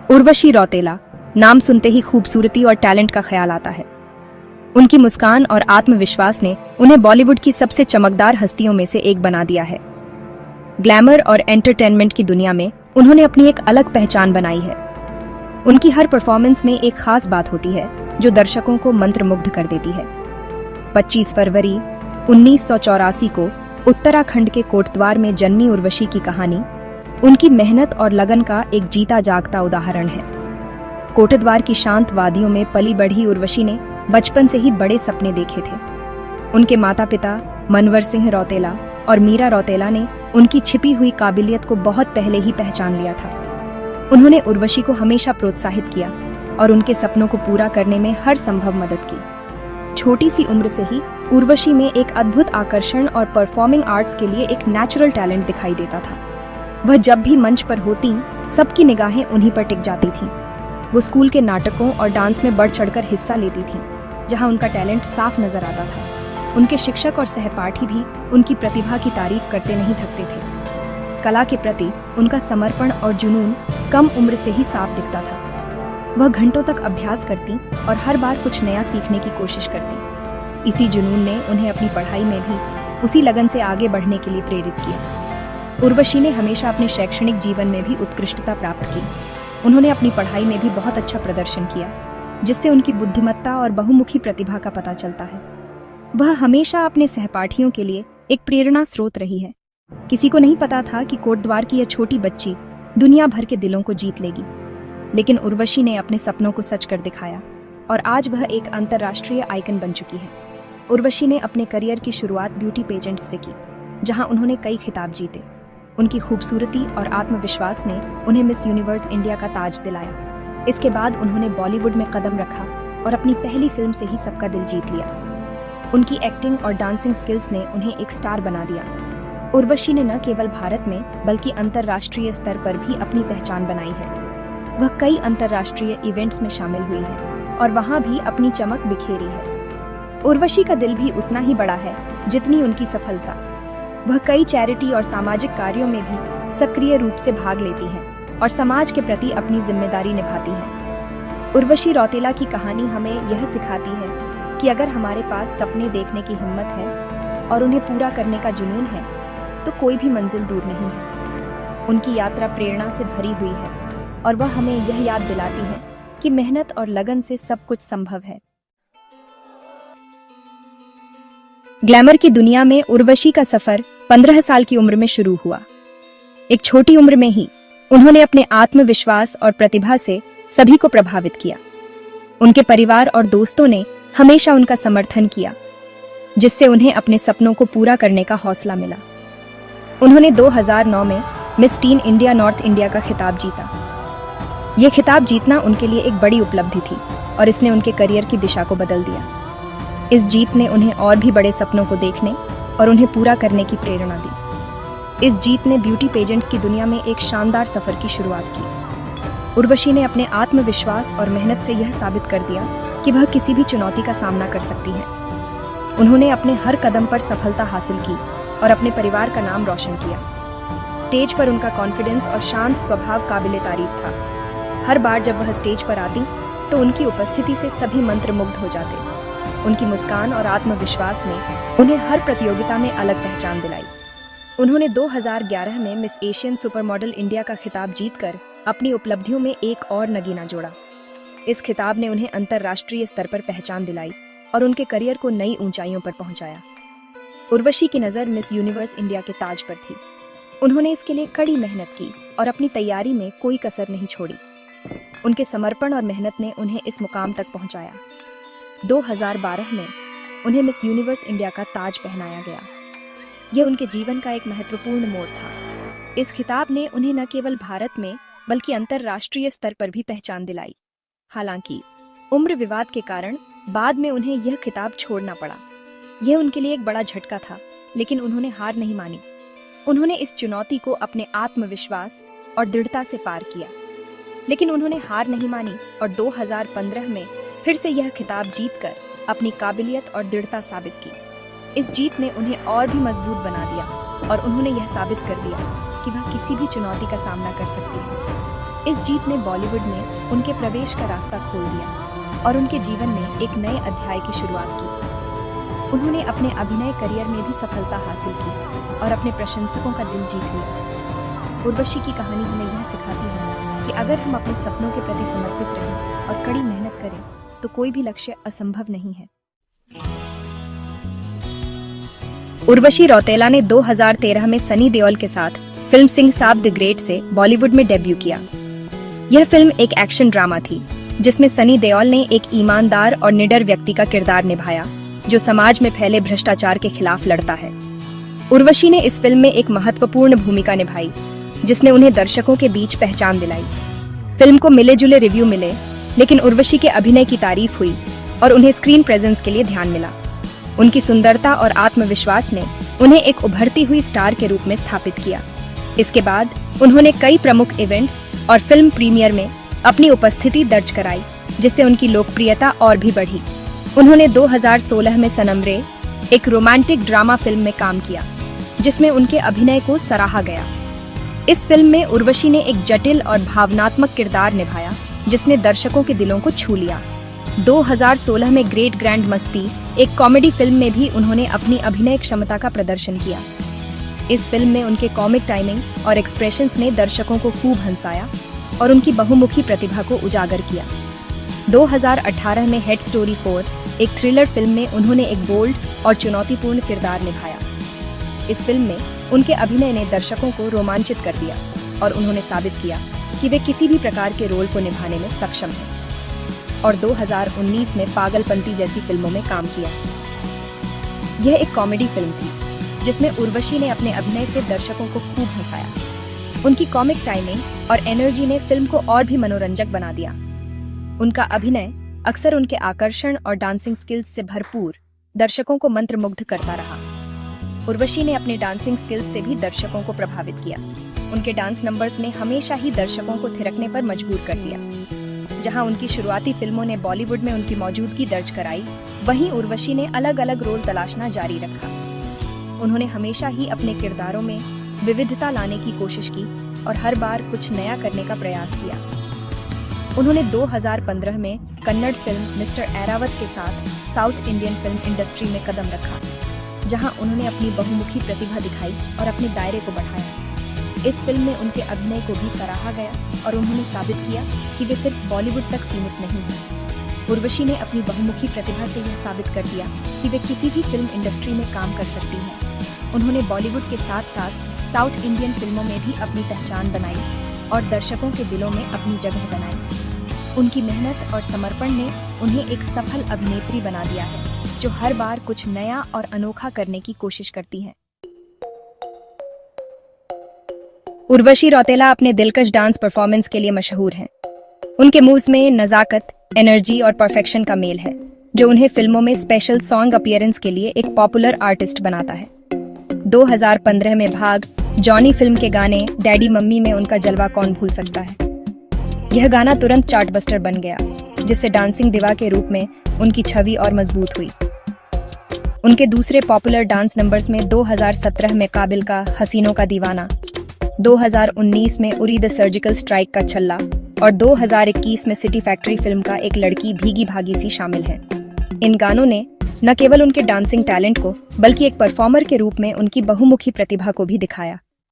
उर्वशी रौतेला नाम सुनते ही खूबसूरती और टैलेंट का ख्याल आता है। उनकी मुस्कान और आत्मविश्वास ने उन्हें बॉलीवुड की सबसे चमकदार हस्तियों में से एक बना दिया है। ग्लैमर और एंटरटेनमेंट की दुनिया में उन्होंने अपनी एक अलग पहचान बनाई है। उनकी हर परफॉर्मेंस में एक खास बात होती है जो दर्शकों को मंत्रमुग्ध कर देती है। 25 फरवरी 1984 को उत्तराखंड के कोटद्वार में जन्मी उर्वशी की कहानी उनकी मेहनत और लगन का एक जीता जागता उदाहरण है। कोटद्वार की शांत वादियों में पली बढ़ी उर्वशी ने बचपन से ही बड़े सपने देखे थे। उनके माता पिता मनवर सिंह रौतेला और मीरा रौतेला ने उनकी छिपी हुई काबिलियत को बहुत पहले ही पहचान लिया था। उन्होंने उर्वशी को हमेशा प्रोत्साहित किया और उनके सपनों को पूरा करने में हर संभव मदद की। छोटी सी उम्र से ही उर्वशी में एक अद्भुत आकर्षण और परफॉर्मिंग आर्ट्स के लिए एक नेचुरल टैलेंट दिखाई देता था। वह जब भी मंच पर होती, सबकी निगाहें उन्हीं पर टिक जाती थीं। वो स्कूल के नाटकों और डांस में बढ़ चढ़कर हिस्सा लेती थीं, जहां उनका टैलेंट साफ नजर आता था। उनके शिक्षक और सहपाठी भी उनकी प्रतिभा की तारीफ करते नहीं थकते थे। कला के प्रति उनका समर्पण और जुनून कम उम्र से ही साफ दिखता था। वह घंटों तक अभ्यास करती और हर बार कुछ नया सीखने की कोशिश करती। इसी जुनून ने उन्हें अपनी पढ़ाई में भी उसी लगन से आगे बढ़ने के लिए प्रेरित किया। उर्वशी ने हमेशा अपने शैक्षणिक जीवन में भी उत्कृष्टता प्राप्त की। उन्होंने अपनी पढ़ाई में भी बहुत अच्छा प्रदर्शन किया, जिससे उनकी बुद्धिमत्ता और बहुमुखी प्रतिभा का पता चलता है। वह हमेशा अपने सहपाठियों के लिए एक प्रेरणा स्रोत रही है। किसी को नहीं पता था कि कोटद्वार की यह छोटी बच्ची दुनिया भर के दिलों को जीत लेगी, लेकिन उर्वशी ने अपने सपनों को सच कर दिखाया और आज वह एक अंतर्राष्ट्रीय आइकन बन चुकी है। उर्वशी ने अपने करियर की शुरुआत ब्यूटी पेजेंट्स से की, जहां उन्होंने कई खिताब जीते। उनकी खूबसूरती और आत्मविश्वास ने उन्हें मिस यूनिवर्स इंडिया का ताज दिलाया। इसके बाद उन्होंने बॉलीवुड में कदम रखा और अपनी पहली फिल्म से ही सबका दिल जीत लिया। उनकी एक्टिंग और डांसिंग स्किल्स ने उन्हें एक स्टार बना दिया। उर्वशी ने न केवल भारत में बल्कि अंतर्राष्ट्रीय स्तर पर भी अपनी पहचान बनाई है। वह कई अंतर्राष्ट्रीय इवेंट्स में शामिल हुई है और वहां भी अपनी चमक बिखेरी है। उर्वशी का दिल भी उतना ही बड़ा है जितनी उनकी सफलता। वह कई चैरिटी और सामाजिक कार्यों में भी सक्रिय रूप से भाग लेती है और समाज के प्रति अपनी जिम्मेदारी निभाती है। उर्वशी रौतेला की कहानी हमें यह सिखाती है कि अगर हमारे पास सपने देखने की हिम्मत है और उन्हें पूरा करने का जुनून है, तो कोई भी मंजिल दूर नहीं है। उनकी यात्रा प्रेरणा से भरी हुई है और वह हमें यह याद दिलाती है कि मेहनत और लगन से सब कुछ संभव है। ग्लैमर की दुनिया में उर्वशी का सफर 15 साल की उम्र में शुरू हुआ। एक छोटी उम्र में ही उन्होंने अपने आत्मविश्वास और प्रतिभा से सभी को प्रभावित किया। उनके परिवार और दोस्तों ने हमेशा उनका समर्थन किया, जिससे उन्हें अपने सपनों को पूरा करने का हौसला मिला। उन्होंने 2009 में miss tin India north India का खिताब जीता। यह खिताब जीतना उनके लिए एक बड़ी उपलब्धि थी और इसने उनके करियर की दिशा को बदल दिया। इस जीत ने उन्हें और भी बड़े सपनों को देखने और उन्हें पूरा करने की प्रेरणा दी। इस जीत ने ब्यूटी पेजेंट्स की दुनिया में एक शानदार सफर की शुरुआत की। उर्वशी ने अपने आत्मविश्वास और मेहनत से यह साबित कर दिया कि वह किसी भी चुनौती का सामना कर सकती है। उन्होंने अपने हर कदम पर सफलता हासिल की और अपने परिवार का नाम रोशन किया। स्टेज पर उनका कॉन्फिडेंस और शांत स्वभाव काबिले तारीफ था। हर बार जब वह स्टेज पर आती तो उनकी उपस्थिति से सभी मंत्रमुग्ध हो जाते। उनकी मुस्कान और आत्मविश्वास ने उन्हें हर प्रतियोगिता में अलग पहचान दिलाई। उन्होंने 2011 में miss Asian super model India का खिताब जीतकर अपनी उपलब्धियों में एक और नगीना जोड़ा। इस खिताब ने उन्हें अंतर्राष्ट्रीय स्तर पर पहचान दिलाई और उनके करियर को नई ऊंचाइयों पर पहुंचाया। उर्वशी की नज़र मिस यूनिवर्स इंडिया के ताज पर थी। उन्होंने इसके लिए कड़ी मेहनत की और अपनी तैयारी में कोई कसर नहीं छोड़ी। उनके समर्पण और मेहनत ने उन्हें इस मुकाम तक पहुंचाया। 2012 में उन्हें मिस यूनिवर्स इंडिया का ताज पहनाया गया। यह उनके जीवन का एक महत्वपूर्ण मोड़ था। इस खिताब ने उन्हें न केवल भारत में बल्कि अंतर्राष्ट्रीय स्तर पर भी पहचान दिलाई। हालांकि उम्र विवाद के कारण बाद में उन्हें यह खिताब छोड़ना पड़ा। यह उनके लिए एक बड़ा झटका था, लेकिन उन्होंने हार नहीं मानी। उन्होंने इस चुनौती को अपने आत्मविश्वास और दृढ़ता से पार किया। लेकिन उन्होंने हार नहीं मानी और 2015 में फिर से यह खिताब जीतकर अपनी काबिलियत और दृढ़ता साबित की। इस जीत ने उन्हें और भी मजबूत बना दिया और उन्होंने यह साबित कर दिया कि वह किसी भी चुनौती का सामना कर सकती है। इस जीत ने बॉलीवुड में उनके प्रवेश का रास्ता खोल दिया और उनके जीवन में एक नए अध्याय की शुरुआत की। उन्होंने अपने अभिनय करियर में भी सफलता हासिल की और अपने प्रशंसकों का दिल जीत लिया। उर्वशी की कहानी हमें यह सिखाती है कि अगर हम अपने सपनों के प्रति समर्पित रहें और कड़ी मेहनत करें तो कोई भी लक्ष्य असंभव नहीं है। उर्वशी रौतेला ने 2013 में सनी देओल के साथ फिल्म सिंह साब द ग्रेट से बॉलीवुड में डेब्यू किया। यह फिल्म एक एक्शन ड्रामा थी जिसमें सनी देओल ने एक ईमानदार और निडर व्यक्ति का किरदार निभाया जो समाज में फैले भ्रष्टाचार के खिलाफ लड़ता है। उर्वशी ने इस फिल्म में एक महत्वपूर्ण भूमिका निभाई जिसने उन्हें दर्शकों के बीच पहचान दिलाई। फिल्म को मिले जुले रिव्यू मिले, लेकिन उर्वशी के अभिनय की तारीफ हुई और उन्हें स्क्रीन प्रेजेंस के लिए ध्यान मिला। उनकी सुंदरता और आत्मविश्वास ने उन्हें एक उभरती हुई स्टार के रूप में स्थापित किया। इसके बाद उन्होंने कई प्रमुख इवेंट्स और फिल्म प्रीमियर में अपनी उपस्थिति दर्ज कराई, जिससे उनकी लोकप्रियता और भी बढ़ी। उन्होंने 2016 में सनम रे, एक रोमांटिक ड्रामा फिल्म में काम किया जिसमें उनके अभिनय को सराहा गया। इस फिल्म में उर्वशी ने एक जटिल और भावनात्मक किरदार निभाया जिसने दर्शकों के दिलों को छू लिया। 2016 में ग्रेट ग्रैंड मस्ती, एक कॉमेडी फिल्म में भी उन्होंने अपनी अभिनय क्षमता का प्रदर्शन किया। इस फिल्म में उनके कॉमिक टाइमिंग और एक्सप्रेशंस ने दर्शकों को खूब हंसाया और उनकी बहुमुखी प्रतिभा को उजागर किया। 2018 में हेड स्टोरी 4, एक थ्रिलर फिल्म में उन्होंने एक बोल्ड और चुनौतीपूर्ण किरदार निभाया। इस फिल्म में उनके अभिनय ने दर्शकों को रोमांचित कर दिया और उन्होंने साबित किया कि वे किसी भी प्रकार के रोल को निभाने में सक्षम हैं। और 2019 में पागलपंती जैसी फिल्मों में काम किया। यह एक कॉमेडी फिल्म थी जिसमें उर्वशी ने अपने अभिनय से दर्शकों को खूब हंसाया। उनकी कॉमिक टाइमिंग और एनर्जी ने फिल्म को और भी मनोरंजक बना दिया। उनका अभिनय अक्सर उनके आकर्षण और डांसिंग स्किल्स से भरपूर दर्शकों को मंत्रमुग्ध करता रहा। उर्वशी ने अपने डांसिंग स्किल्स से भी दर्शकों को प्रभावित किया। उनके डांस नंबर्स ने हमेशा ही दर्शकों को थिरकने पर मजबूर कर दिया। जहां उनकी शुरुआती फिल्मों ने बॉलीवुड में उनकी मौजूदगी दर्ज कराई, वहीं उर्वशी ने अलग अलग रोल तलाशना जारी रखा। उन्होंने हमेशा ही अपने किरदारों में विविधता लाने की कोशिश की और हर बार कुछ नया करने का प्रयास किया। उन्होंने 2015 में कन्नड़ फिल्म मिस्टर ऐरावत के साथ साउथ इंडियन फिल्म इंडस्ट्री में कदम रखा, जहां उन्होंने अपनी बहुमुखी प्रतिभा दिखाई और अपने दायरे को बढ़ाया। इस फिल्म में उनके अभिनय को भी सराहा गया और उन्होंने साबित किया कि वे सिर्फ बॉलीवुड तक सीमित नहीं हैं। उर्वशी ने अपनी बहुमुखी प्रतिभा से यह साबित कर दिया कि वे किसी भी फिल्म इंडस्ट्री में काम कर सकती हैं। उन्होंने बॉलीवुड के साथ साथ साउथ इंडियन फिल्मों में भी अपनी पहचान बनाई और दर्शकों के दिलों में अपनी जगह बनाई। उनकी मेहनत और समर्पण ने उन्हें एक सफल अभिनेत्री बना दिया है, जो हर बार कुछ नया और अनोखा करने की कोशिश करती हैं। उर्वशी रौतेला अपने दिलकश डांस परफॉर्मेंस के लिए मशहूर हैं। उनके मूव्स में नजाकत, एनर्जी और परफेक्शन का मेल है, जो उन्हें फिल्मों में स्पेशल सॉन्ग अपीयरेंस के लिए एक पॉपुलर आर्टिस्ट बनाता है। 2015 में भाग जॉनी फिल्म के गाने डैडी मम्मी में उनका जलवा कौन भूल सकता है। यह गाना तुरंत चार्टबस्टर बन गया, जिससे डांसिंग दिवा के रूप में उनकी छवि और मजबूत हुई। उनके दूसरे पॉपुलर डांस नंबर्स में 2017 में काबिल का हसीनों का दीवाना, 2019 में उरी द सर्जिकल स्ट्राइक का छल्ला और 2021 में सिटी फैक्ट्री फिल्म का एक लड़की भीगी भागी सी शामिल है। इन गानों ने न केवल उनके डांसिंग टैलेंट को बल्कि एक परफॉर्मर के रूप में उनकी बहुमुखी प्रतिभा को भी दिखाया।